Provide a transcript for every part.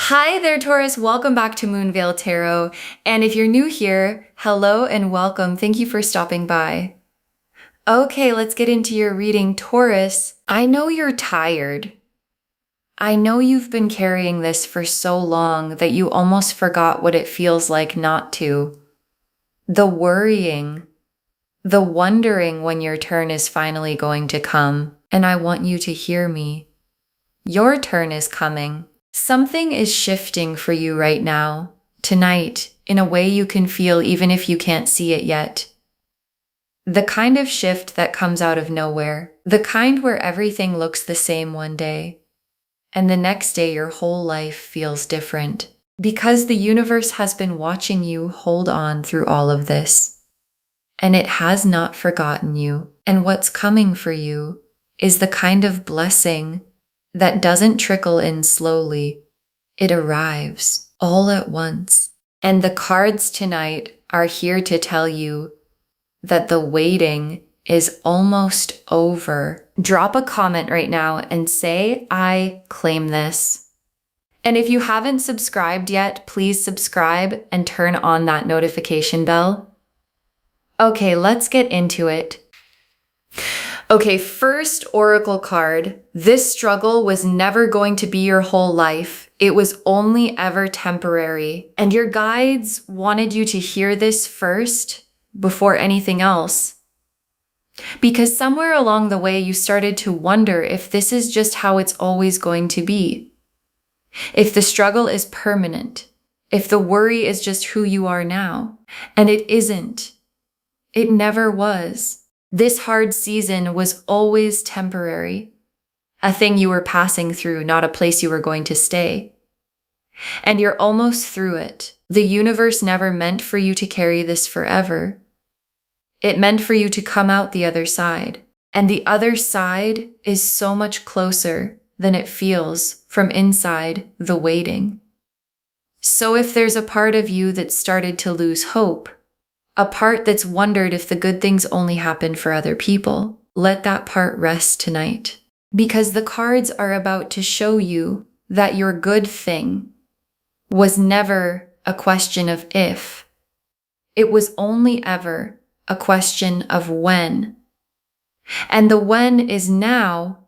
Hi there, Taurus. Welcome back to Moonveil Tarot. And if you're new here, hello and welcome. Thank you for stopping by. Okay, let's get into your reading, Taurus. I know you're tired. I know you've been carrying this for so long that you almost forgot what it feels like not to. The worrying, the wondering when your turn is finally going to come. And I want you to hear me. Your turn is coming. Something is shifting for you right now, tonight, in a way you can feel even if you can't see it yet. The kind of shift that comes out of nowhere, the kind where everything looks the same one day, and the next day your whole life feels different, because the universe has been watching you hold on through all of this, and it has not forgotten you, and what's coming for you is the kind of blessing that doesn't trickle in slowly. It arrives all at once. And the cards tonight are here to tell you that the waiting is almost over. Drop a comment right now and say, I claim this. And if you haven't subscribed yet, please subscribe and turn on that notification bell. Okay, let's get into it. Okay, first oracle card. This struggle was never going to be your whole life. It was only ever temporary. And your guides wanted you to hear this first before anything else. Because somewhere along the way, you started to wonder if this is just how it's always going to be. If the struggle is permanent. If the worry is just who you are now. And it isn't. It never was. This hard season was always temporary, a thing you were passing through, not a place you were going to stay. And you're almost through it. The universe never meant for you to carry this forever. It meant for you to come out the other side. And the other side is so much closer than it feels from inside the waiting. So if there's a part of you that started to lose hope, a part that's wondered if the good things only happen for other people, let that part rest tonight. Because the cards are about to show you that your good thing was never a question of if. It was only ever a question of when. And the when is now.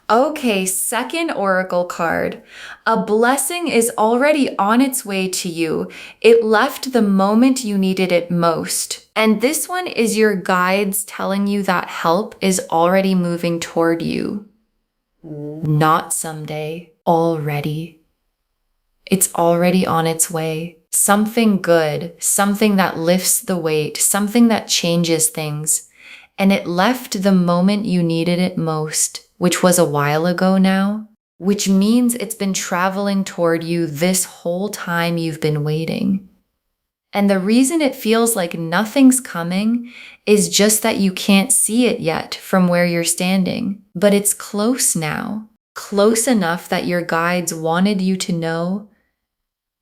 Okay, second oracle card. A blessing is already on its way to you. It left the moment you needed it most. And this one is your guides telling you that help is already moving toward you. Not someday, already. It's already on its way. Something good, something that lifts the weight, something that changes things. And it left the moment you needed it most, which was a while ago now, which means it's been traveling toward you this whole time you've been waiting. And the reason it feels like nothing's coming is just that you can't see it yet from where you're standing. But it's close now, close enough that your guides wanted you to know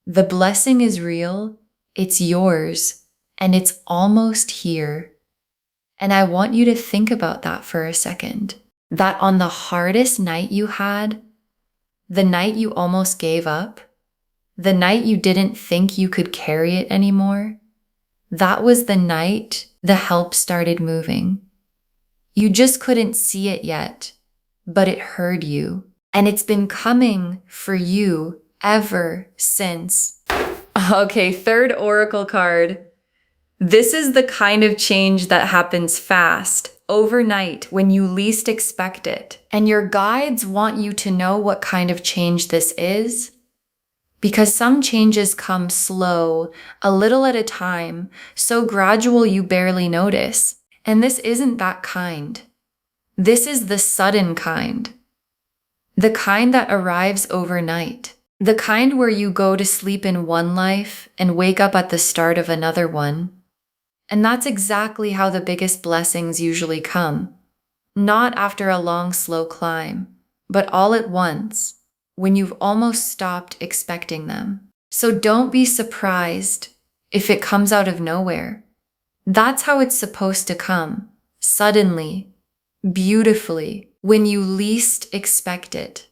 the blessing is real, it's yours, and it's almost here. And I want you to think about that for a second. That on the hardest night you had, the night you almost gave up, the night you didn't think you could carry it anymore, that was the night the help started moving. You just couldn't see it yet, but it heard you. And it's been coming for you ever since. Okay, third oracle card. This is the kind of change that happens fast, overnight, when you least expect it. And your guides want you to know what kind of change this is, because some changes come slow, a little at a time, so gradual you barely notice. And this isn't that kind. This is the sudden kind. The kind that arrives overnight. The kind where you go to sleep in one life and wake up at the start of another one. And that's exactly how the biggest blessings usually come. Not after a long, slow climb, but all at once, when you've almost stopped expecting them. So don't be surprised if it comes out of nowhere. That's how it's supposed to come. Suddenly, beautifully, when you least expect it.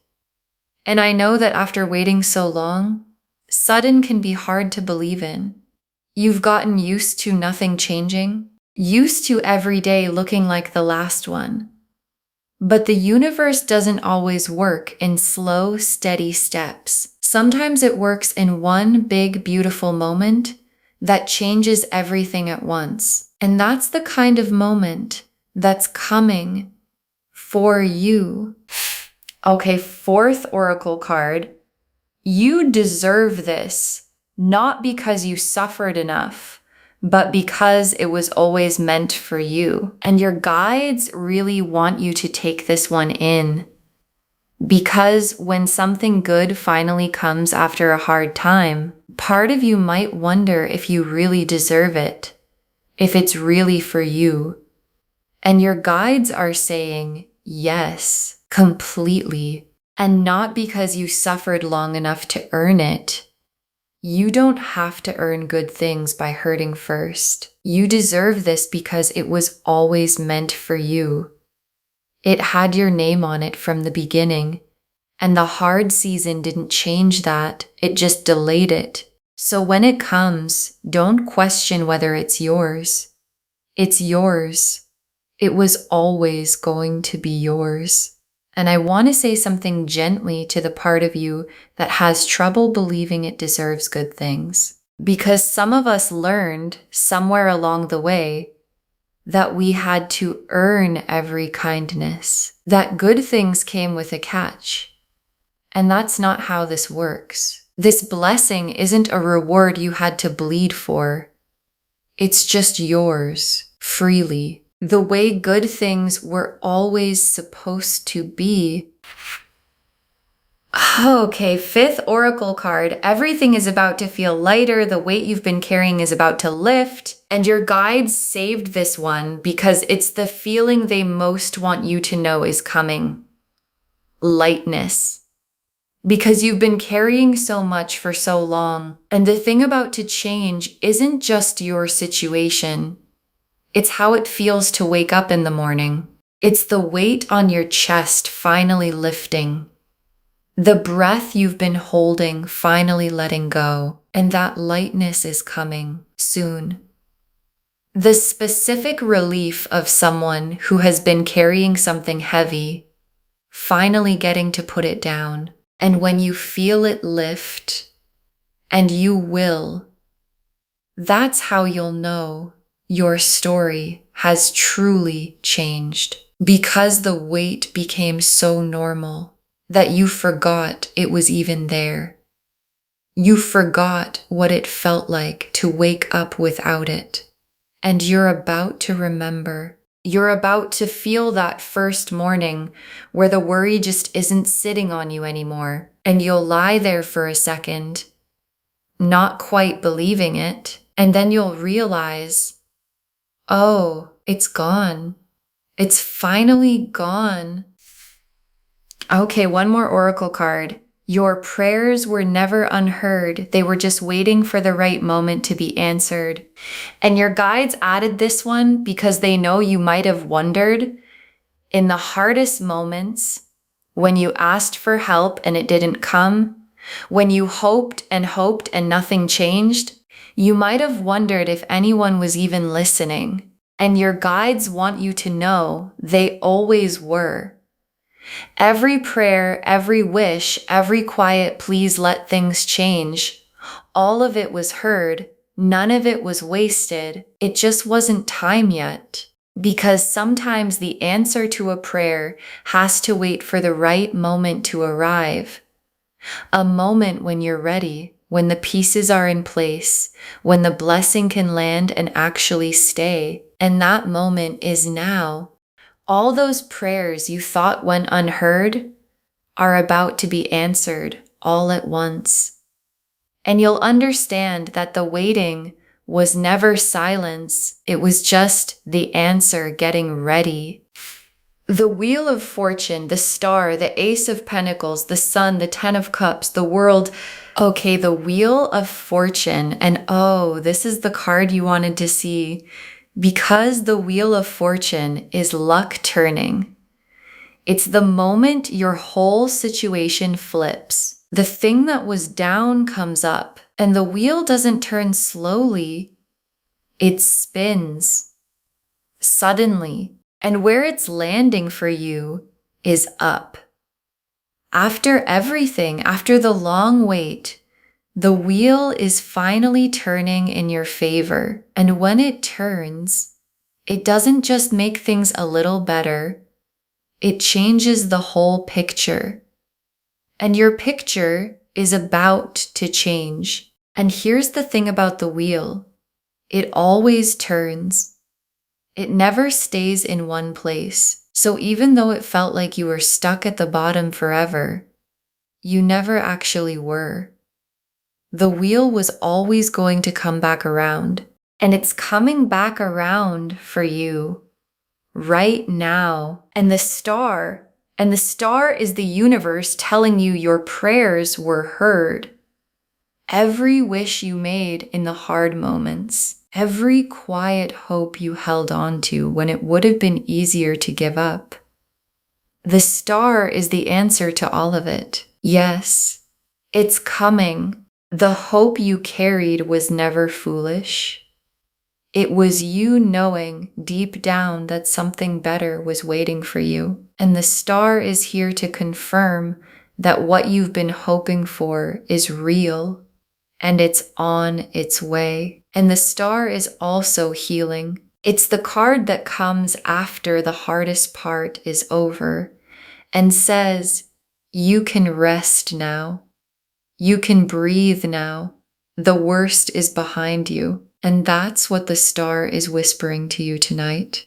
And I know that after waiting so long, sudden can be hard to believe in. You've gotten used to nothing changing, used to every day looking like the last one. But the universe doesn't always work in slow, steady steps. Sometimes it works in one big, beautiful moment that changes everything at once. And that's the kind of moment that's coming for you. Okay, fourth oracle card. You deserve this, not because you suffered enough, but because it was always meant for you. And your guides really want you to take this one in. Because when something good finally comes after a hard time, part of you might wonder if you really deserve it, if it's really for you. And your guides are saying yes, completely. And not because you suffered long enough to earn it. You don't have to earn good things by hurting first. You deserve this because it was always meant for you. It had your name on it from the beginning, and the hard season didn't change that, it just delayed it. So when it comes, don't question whether it's yours. It's yours. It was always going to be yours. And I want to say something gently to the part of you that has trouble believing it deserves good things. Because some of us learned somewhere along the way that we had to earn every kindness, that good things came with a catch. And that's not how this works. This blessing isn't a reward you had to bleed for. It's just yours, freely. The way good things were always supposed to be. Okay, fifth oracle card. Everything is about to feel lighter. The weight you've been carrying is about to lift. And your guides saved this one because it's the feeling they most want you to know is coming. Lightness. Because you've been carrying so much for so long. And the thing about to change isn't just your situation. It's how it feels to wake up in the morning. It's the weight on your chest finally lifting. The breath you've been holding finally letting go. And that lightness is coming soon. The specific relief of someone who has been carrying something heavy, finally getting to put it down. And when you feel it lift, and you will, that's how you'll know your story has truly changed, because the weight became so normal that you forgot it was even there. You forgot what it felt like to wake up without it. And you're about to remember. You're about to feel that first morning where the worry just isn't sitting on you anymore. And you'll lie there for a second, not quite believing it. And then you'll realize, oh, it's gone. It's finally gone. Okay, one more oracle card. Your prayers were never unheard. They were just waiting for the right moment to be answered. And your guides added this one because they know you might have wondered, in the hardest moments, when you asked for help and it didn't come, when you hoped and nothing changed, you might have wondered if anyone was even listening. And your guides want you to know they always were. Every prayer, every wish, every quiet please let things change, all of it was heard. None of it was wasted. It just wasn't time yet. Because sometimes the answer to a prayer has to wait for the right moment to arrive. A moment when you're ready, when the pieces are in place, when the blessing can land and actually stay. And that moment is now. All those prayers you thought went unheard are about to be answered all at once. And you'll understand that the waiting was never silence. It was just the answer getting ready. The Wheel of Fortune, the Star, the Ace of Pentacles, the Sun, the Ten of Cups, the World. Okay, the Wheel of Fortune. And oh, this is the card you wanted to see. Because the Wheel of Fortune is luck turning. It's the moment your whole situation flips. The thing that was down comes up, and the wheel doesn't turn slowly. It spins. Suddenly. And where it's landing for you is up. After everything, after the long wait, the wheel is finally turning in your favor. And when it turns, it doesn't just make things a little better. It changes the whole picture. And your picture is about to change. And here's the thing about the wheel. It always turns. It never stays in one place. So even though it felt like you were stuck at the bottom forever, you never actually were. The wheel was always going to come back around. And it's coming back around for you right now. And the star is the universe telling you your prayers were heard. Every wish you made in the hard moments, every quiet hope you held on to when it would have been easier to give up. The star is the answer to all of it. Yes, it's coming. The hope you carried was never foolish. It was you knowing deep down that something better was waiting for you. And the star is here to confirm that what you've been hoping for is real and it's on its way. And the star is also healing. It's the card that comes after the hardest part is over and says, you can rest now. You can breathe now. The worst is behind you. And that's what the star is whispering to you tonight.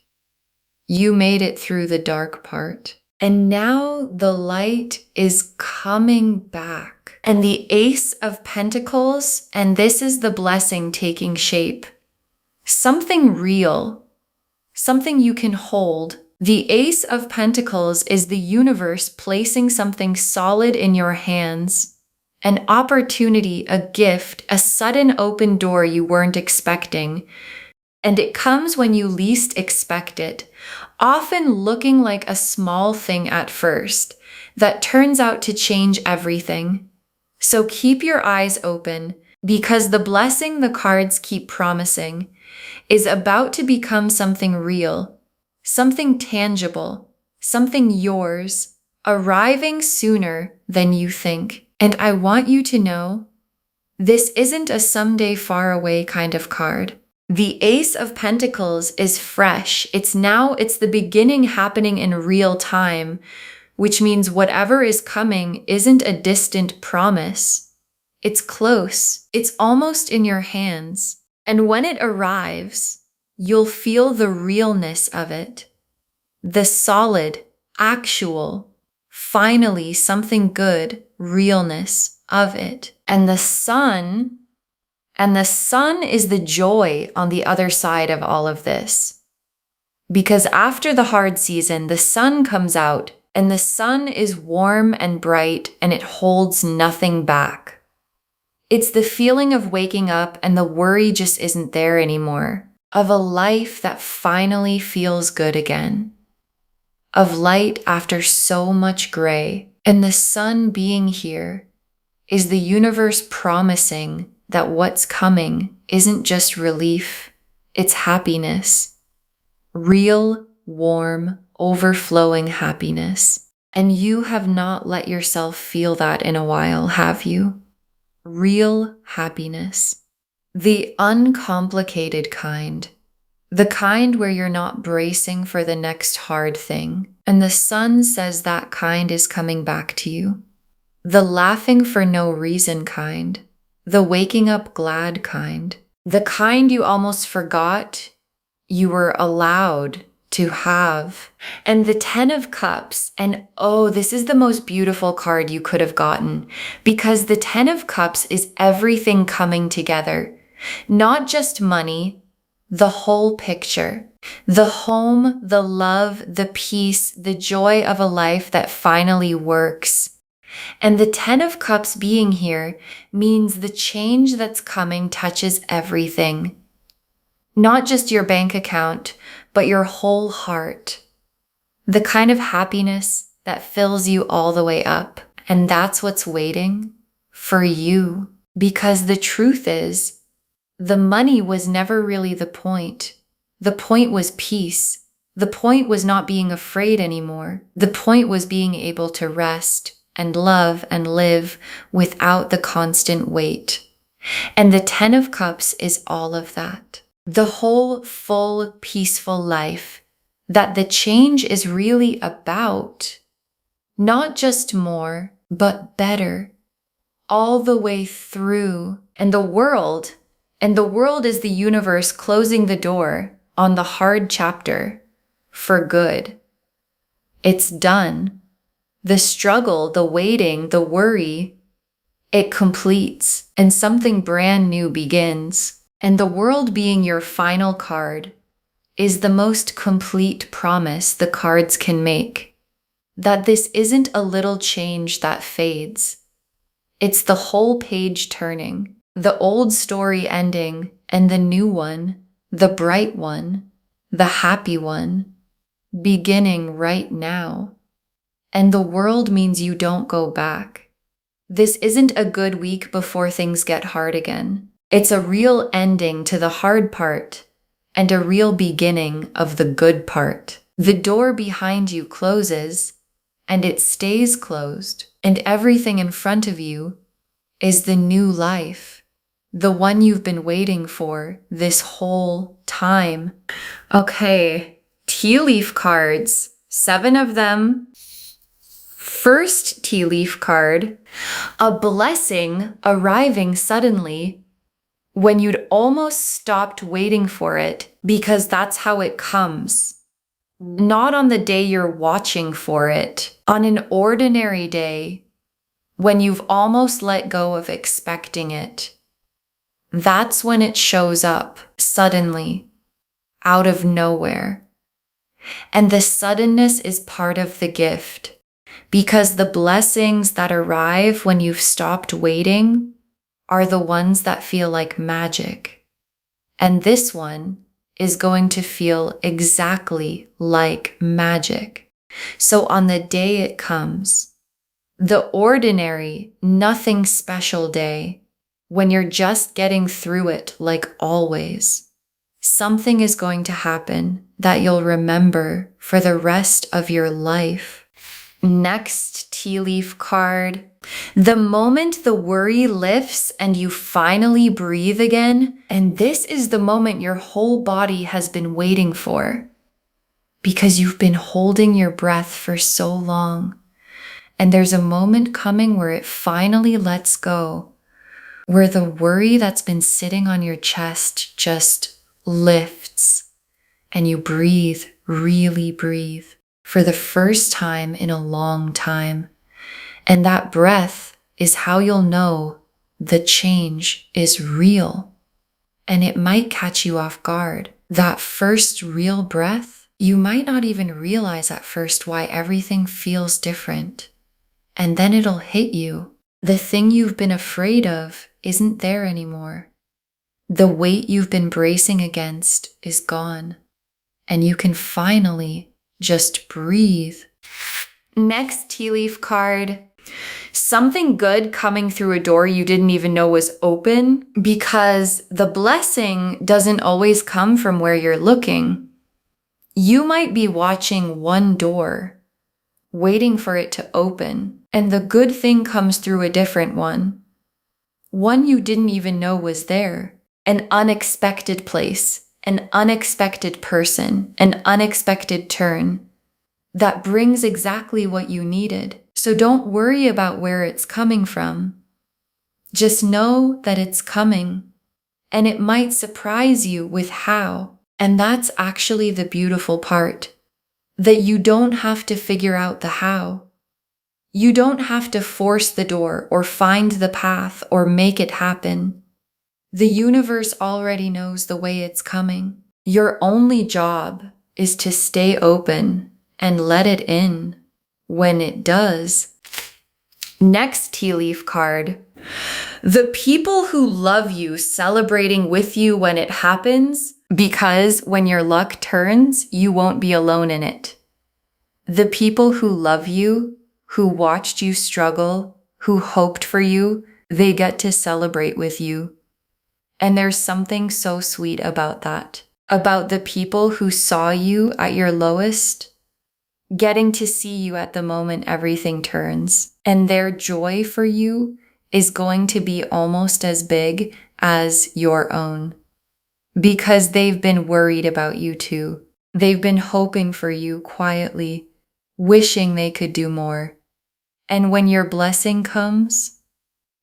You made it through the dark part. And now the light is coming back. And the Ace of Pentacles, and this is the blessing taking shape. Something real, something you can hold. The Ace of Pentacles is the universe placing something solid in your hands. An opportunity, a gift, a sudden open door you weren't expecting. And it comes when you least expect it, often looking like a small thing at first that turns out to change everything. So keep your eyes open because the blessing the cards keep promising is about to become something real, something tangible, something yours, arriving sooner than you think. And I want you to know, this isn't a someday far away kind of card. The Ace of Pentacles is fresh. It's the beginning happening in real time, which means whatever is coming isn't a distant promise. It's close. It's almost in your hands. And when it arrives, you'll feel the realness of it. The solid, actual, finally something good, realness of it. And the sun is the joy on the other side of all of this. Because after the hard season, the sun comes out and the sun is warm and bright and it holds nothing back. It's the feeling of waking up and the worry just isn't there anymore, of a life that finally feels good again. Of light after so much gray, and the sun being here is the universe promising that what's coming isn't just relief, it's happiness. Real, warm, overflowing happiness. And you have not let yourself feel that in a while, have you? Real happiness. The uncomplicated kind. The kind where you're not bracing for the next hard thing. And the sun says that kind is coming back to you. The laughing for no reason kind. The waking up glad kind. The kind you almost forgot you were allowed to have. And the 10 of Cups, and oh, this is the most beautiful card you could have gotten, because the 10 of Cups is everything coming together. Not just money, the whole picture. The home, the love, the peace, the joy of a life that finally works. And the 10 of Cups being here means the change that's coming touches everything. Not just your bank account, but your whole heart. The kind of happiness that fills you all the way up. And that's what's waiting for you. Because the truth is, the money was never really the point. The point was peace. The point was not being afraid anymore. The point was being able to rest and love and live without the constant weight. And the 10 of Cups is all of that. The whole full, peaceful life that the change is really about. Not just more, but better. All the way through. And the world is the universe closing the door on the hard chapter for good. It's done. The struggle, the waiting, the worry, it completes and something brand new begins. And the world being your final card is the most complete promise the cards can make. That this isn't a little change that fades. It's the whole page turning, the old story ending, and the new one, the bright one, the happy one, beginning right now. And the world means you don't go back. This isn't a good week before things get hard again. It's a real ending to the hard part and a real beginning of the good part. The door behind you closes and it stays closed, and everything in front of you is the new life, the one you've been waiting for this whole time. Okay, tea leaf cards, 7 of them. First tea leaf card, a blessing arriving suddenly when you'd almost stopped waiting for it because that's how it comes. Not on the day you're watching for it, on an ordinary day when you've almost let go of expecting it. That's when it shows up suddenly, out of nowhere. And the suddenness is part of the gift, because the blessings that arrive when you've stopped waiting are the ones that feel like magic. And this one is going to feel exactly like magic. So on the day it comes, the ordinary, nothing special day, when you're just getting through it like always, something is going to happen that you'll remember for the rest of your life. Next tea leaf card. The moment the worry lifts and you finally breathe again, and this is the moment your whole body has been waiting for, because you've been holding your breath for so long. And there's a moment coming where it finally lets go, where the worry that's been sitting on your chest just lifts, and you breathe, really breathe, for the first time in a long time. And that breath is how you'll know the change is real. And it might catch you off guard. That first real breath, you might not even realize at first why everything feels different. And then it'll hit you. The thing you've been afraid of isn't there anymore. The weight you've been bracing against is gone. And you can finally just breathe. Next tea leaf card. Something good coming through a door you didn't even know was open, because the blessing doesn't always come from where you're looking. You might be watching one door, waiting for it to open, and the good thing comes through a different one. One you didn't even know was there. An unexpected place, an unexpected person, an unexpected turn that brings exactly what you needed. So don't worry about where it's coming from. Just know that it's coming, and it might surprise you with how. And that's actually the beautiful part, that you don't have to figure out the how. You don't have to force the door or find the path or make it happen. The universe already knows the way it's coming. Your only job is to stay open and let it in when it does. Next tea leaf card. The people who love you celebrating with you when it happens, because when your luck turns, you won't be alone in it. The people who love you, who watched you struggle, who hoped for you, they get to celebrate with you. And there's something so sweet about that. About the people who saw you at your lowest, getting to see you at the moment everything turns. And their joy for you is going to be almost as big as your own. Because they've been worried about you too. They've been hoping for you quietly, wishing they could do more. And when your blessing comes,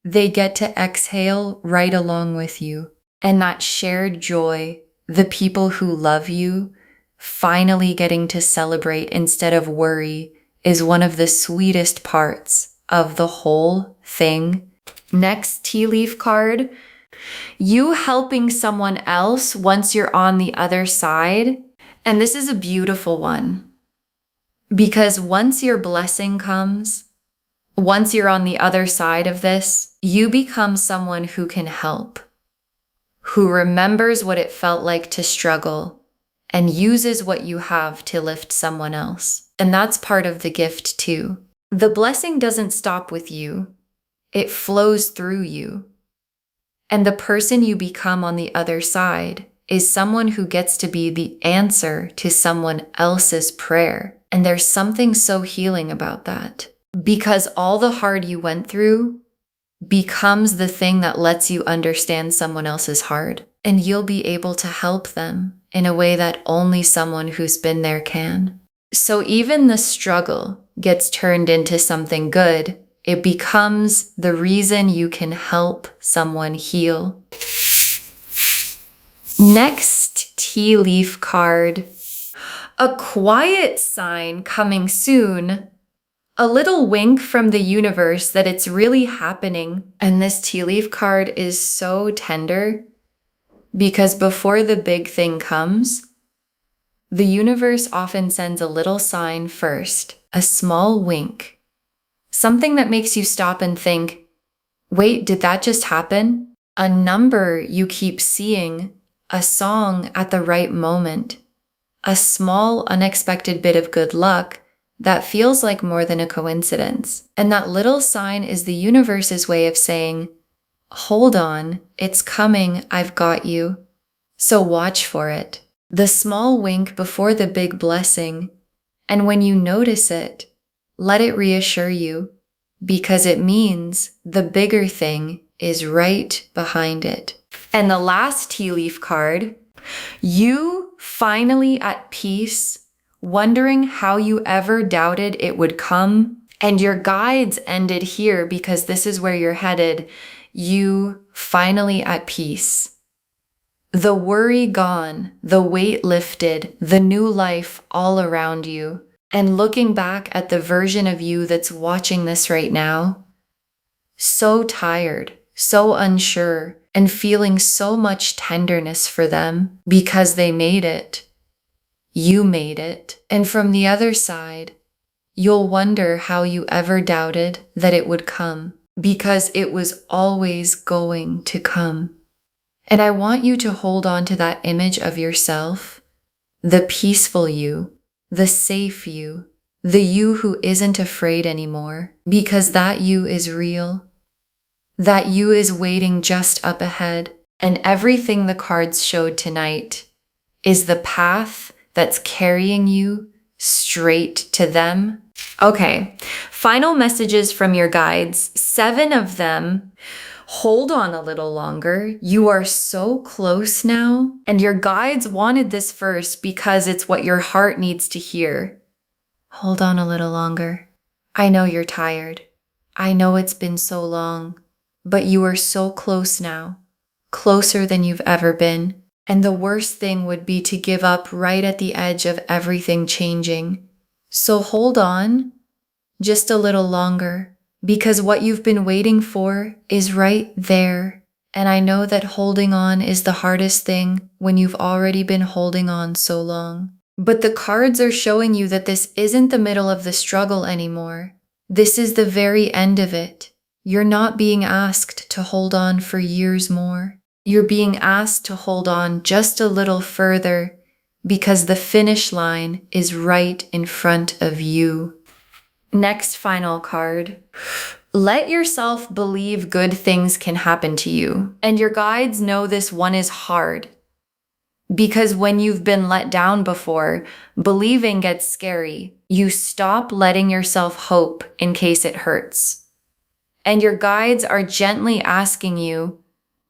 they get to exhale right along with you. And that shared joy, the people who love you, finally getting to celebrate instead of worry, is one of the sweetest parts of the whole thing. Next tea leaf card, you helping someone else once you're on the other side. And this is a beautiful one. Because once your blessing comes, once you're on the other side of this, you become someone who can help, who remembers what it felt like to struggle and uses what you have to lift someone else. And that's part of the gift too. The blessing doesn't stop with you. It flows through you. And the person you become on the other side is someone who gets to be the answer to someone else's prayer. And there's something so healing about that. Because all the hard you went through becomes the thing that lets you understand someone else's heart. And you'll be able to help them in a way that only someone who's been there can. So even the struggle gets turned into something good. It becomes the reason you can help someone heal. Next tea leaf card. A quiet sign coming soon. A little wink from the universe that it's really happening. And this tea leaf card is so tender because before the big thing comes, the universe often sends a little sign first, a small wink. Something that makes you stop and think, wait, did that just happen? A number you keep seeing, a song at the right moment, a small unexpected bit of good luck that feels like more than a coincidence. And that little sign is the universe's way of saying, hold on, it's coming, I've got you. So watch for it. The small wink before the big blessing. And when you notice it, let it reassure you, because it means the bigger thing is right behind it. And the last tea leaf card, you finally at peace, wondering how you ever doubted it would come. And your guides ended here because this is where you're headed. You finally at peace. The worry gone, the weight lifted, the new life all around you. And looking back at the version of you that's watching this right now, so tired, so unsure, and feeling so much tenderness for them because they made it. You made it. And from the other side, you'll wonder how you ever doubted that it would come, because it was always going to come. And I want you to hold on to that image of yourself, the peaceful you, the safe you, the you who isn't afraid anymore, because that you is real. That you is waiting just up ahead, and everything the cards showed tonight is the path that's carrying you straight to them. Okay, final messages from your guides, 7 of them. Hold on a little longer. You are so close now, and your guides wanted this first because it's what your heart needs to hear. Hold on a little longer. I know you're tired. I know it's been so long, but you are so close now, closer than you've ever been. And the worst thing would be to give up right at the edge of everything changing. So hold on just a little longer, because what you've been waiting for is right there. And I know that holding on is the hardest thing when you've already been holding on so long. But the cards are showing you that this isn't the middle of the struggle anymore. This is the very end of it. You're not being asked to hold on for years more. You're being asked to hold on just a little further because the finish line is right in front of you. Next final card. Let yourself believe good things can happen to you. And your guides know this one is hard. Because when you've been let down before, believing gets scary. You stop letting yourself hope in case it hurts. And your guides are gently asking you,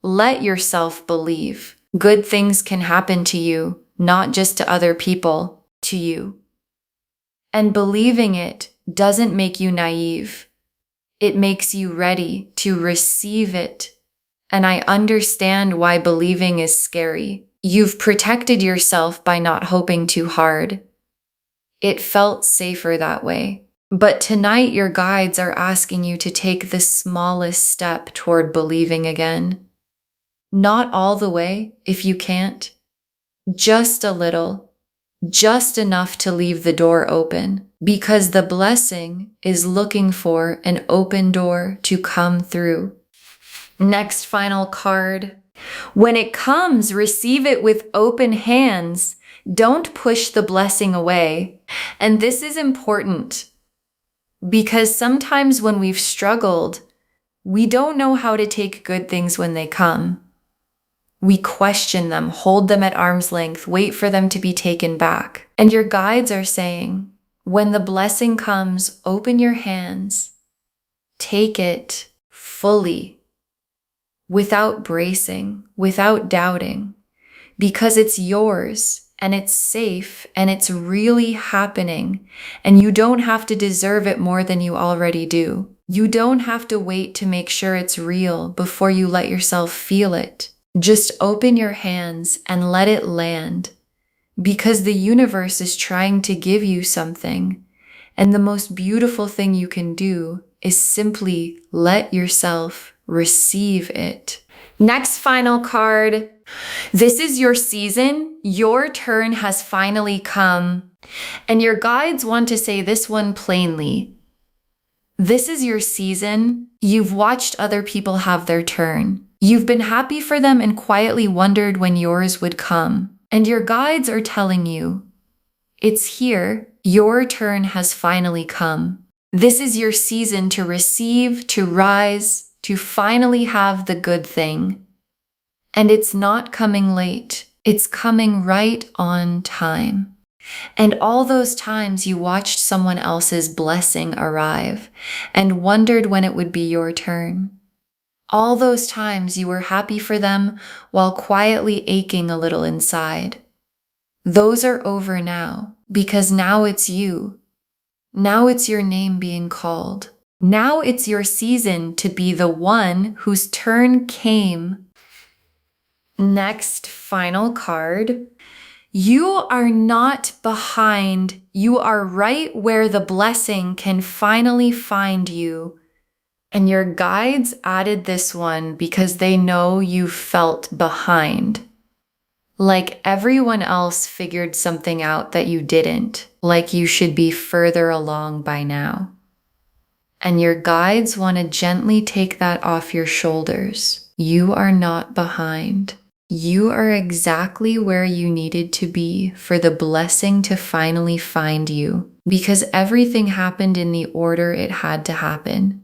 let yourself believe. Good things can happen to you, not just to other people, to you. And believing it doesn't make you naive. It makes you ready to receive it. And I understand why believing is scary. You've protected yourself by not hoping too hard. It felt safer that way. But tonight your guides are asking you to take the smallest step toward believing again. Not all the way, if you can't. Just a little. Just enough to leave the door open. Because the blessing is looking for an open door to come through. Next final card. When it comes, receive it with open hands. Don't push the blessing away. And this is important because sometimes when we've struggled, we don't know how to take good things when they come. We question them, hold them at arm's length, wait for them to be taken back. And your guides are saying, when the blessing comes, open your hands, take it fully. Without bracing, without doubting, because it's yours and it's safe and it's really happening, and you don't have to deserve it more than you already do. You don't have to wait to make sure it's real before you let yourself feel it. Just open your hands and let it land, because the universe is trying to give you something, and the most beautiful thing you can do is simply let yourself receive it. Next final card. This is your season. Your turn has finally come. And your guides want to say this one plainly. This is your season. You've watched other people have their turn. You've been happy for them and quietly wondered when yours would come. And your guides are telling you, it's here. Your turn has finally come. This is your season to receive, to rise, to finally have the good thing. And it's not coming late. It's coming right on time. And all those times you watched someone else's blessing arrive and wondered when it would be your turn. All those times you were happy for them while quietly aching a little inside. Those are over now, because now it's you. Now it's your name being called. Now it's your season to be the one whose turn came. Next final card. You are not behind. You are right where the blessing can finally find you. And your guides added this one because they know you felt behind. Like everyone else figured something out that you didn't. Like you should be further along by now. And your guides want to gently take that off your shoulders. You are not behind. You are exactly where you needed to be for the blessing to finally find you, because everything happened in the order it had to happen.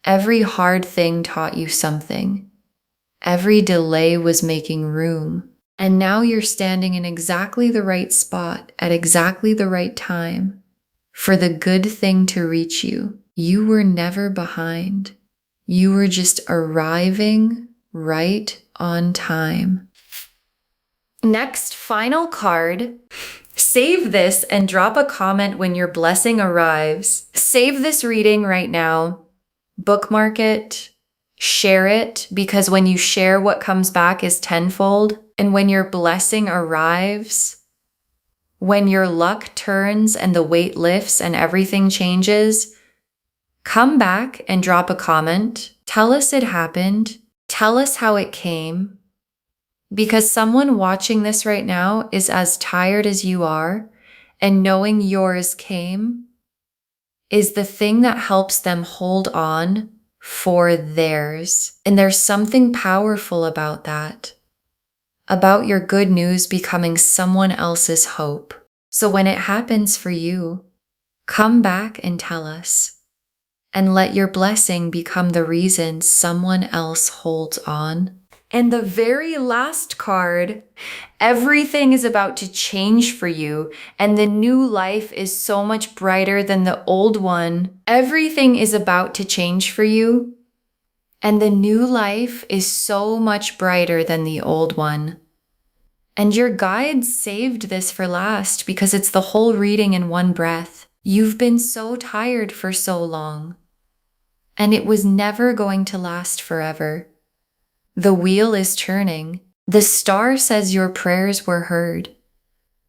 Every hard thing taught you something. Every delay was making room. And now you're standing in exactly the right spot at exactly the right time for the good thing to reach you. You were never behind. You were just arriving right on time. Next, final card. Save this and drop a comment when your blessing arrives. Save this reading right now. Bookmark it. Share it, because when you share, what comes back is tenfold. And when your blessing arrives, when your luck turns and the weight lifts and everything changes, come back and drop a comment. Tell us it happened. Tell us how it came. Because someone watching this right now is as tired as you are, and knowing yours came is the thing that helps them hold on for theirs. And there's something powerful about that. about your good news becoming someone else's hope. So when it happens for you, come back and tell us. And let your blessing become the reason someone else holds on. And the very last card, everything is about to change for you, and the new life is so much brighter than the old one. Everything is about to change for you, and the new life is so much brighter than the old one. And your guides saved this for last because it's the whole reading in one breath. You've been so tired for so long, and it was never going to last forever. The wheel is turning. The star says your prayers were heard.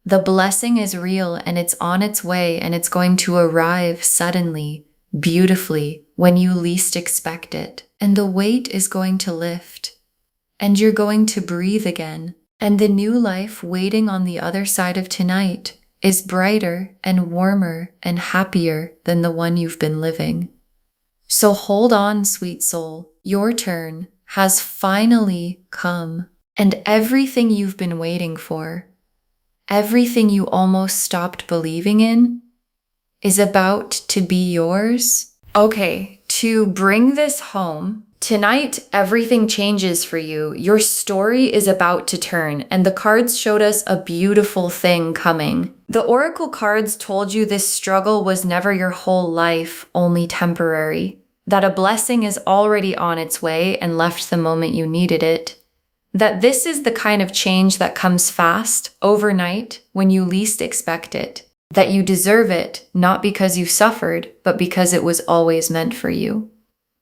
The blessing is real and it's on its way, and it's going to arrive suddenly, beautifully, when you least expect it. And the weight is going to lift, and you're going to breathe again. And the new life waiting on the other side of tonight is brighter and warmer and happier than the one you've been living. So hold on, sweet soul. Your turn has finally come, and everything you've been waiting for, everything you almost stopped believing in, is about to be yours. Okay, to bring this home, tonight everything changes for you. Your story is about to turn, and the cards showed us a beautiful thing coming. The oracle cards told you this struggle was never your whole life, only temporary. That a blessing is already on its way and left the moment you needed it. That this is the kind of change that comes fast, overnight, when you least expect it. That you deserve it, not because you suffered, but because it was always meant for you.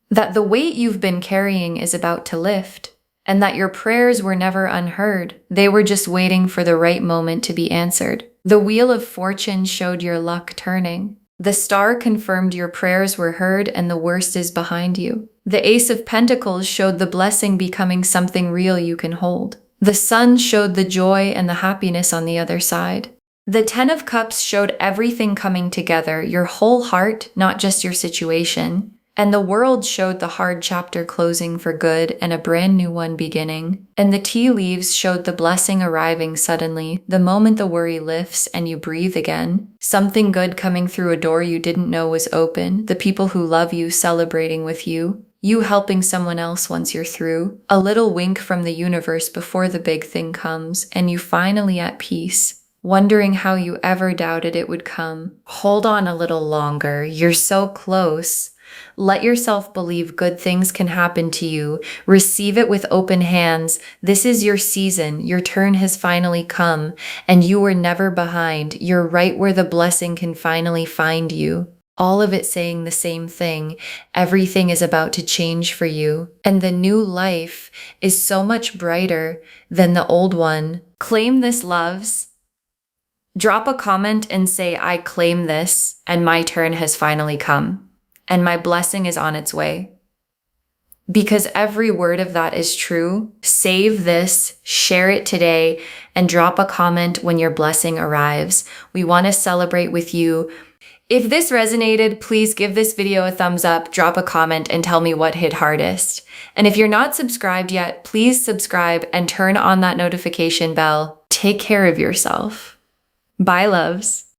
That the weight you've been carrying is about to lift, and that your prayers were never unheard. They were just waiting for the right moment to be answered. The wheel of fortune showed your luck turning. The star confirmed your prayers were heard and the worst is behind you. The Ace of Pentacles showed the blessing becoming something real you can hold. The Sun showed the joy and the happiness on the other side. The Ten of Cups showed everything coming together, your whole heart, not just your situation. And the World showed the hard chapter closing for good and a brand new one beginning. And the tea leaves showed the blessing arriving suddenly, the moment the worry lifts and you breathe again. Something good coming through a door you didn't know was open, the people who love you celebrating with you helping someone else once you're through, a little wink from the universe before the big thing comes, and you finally at peace, wondering how you ever doubted it would come. Hold on a little longer, you're so close. Let yourself believe good things can happen to you. Receive it with open hands. This is your season. Your turn has finally come, and you were never behind. You're right where the blessing can finally find you. All of it saying the same thing. Everything is about to change for you, and the new life is so much brighter than the old one. Claim this, loves. Drop a comment and say, I claim this, and my turn has finally come. And my blessing is on its way. Because every word of that is true. Save this, share it today, and drop a comment when your blessing arrives. We want to celebrate with you. If this resonated, please give this video a thumbs up, drop a comment, and tell me what hit hardest. And if you're not subscribed yet, please subscribe and turn on that notification bell. Take care of yourself. Bye, loves.